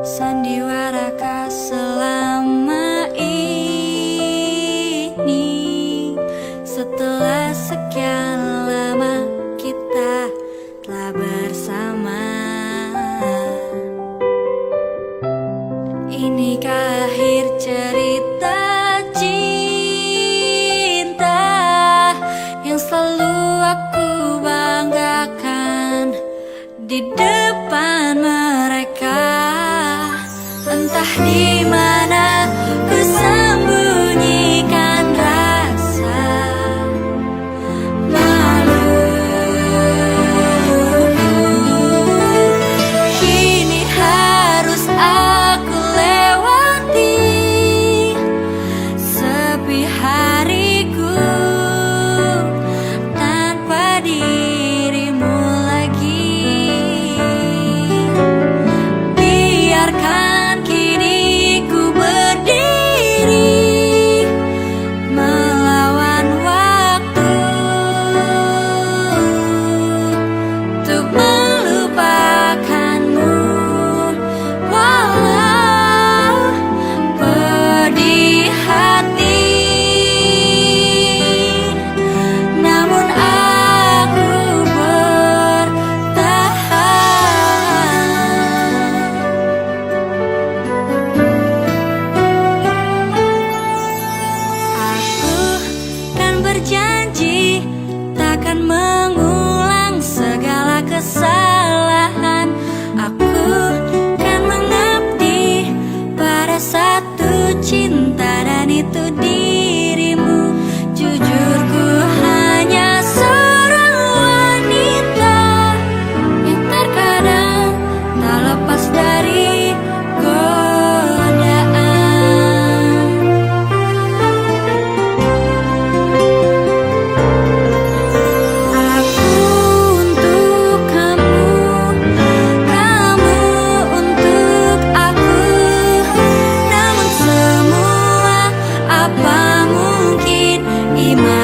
Sandiwarakah selama ini? Setelah sekian lama kita telah bersama. Inikah akhir cerita cinta yang selalu aku banggakan di depan mereka? Entah di mana ku sembunyikan rasa malu. Kini harus aku lewati sepi hariku tanpa dirimu lagi. Biarkan berjanji takkan mengulang segala kesalahan. Aku kan mengabdi pada satu cinta, dan itu dirimu. Jujur ku hanya seorang wanita yang terkadang tak lepas dari iman.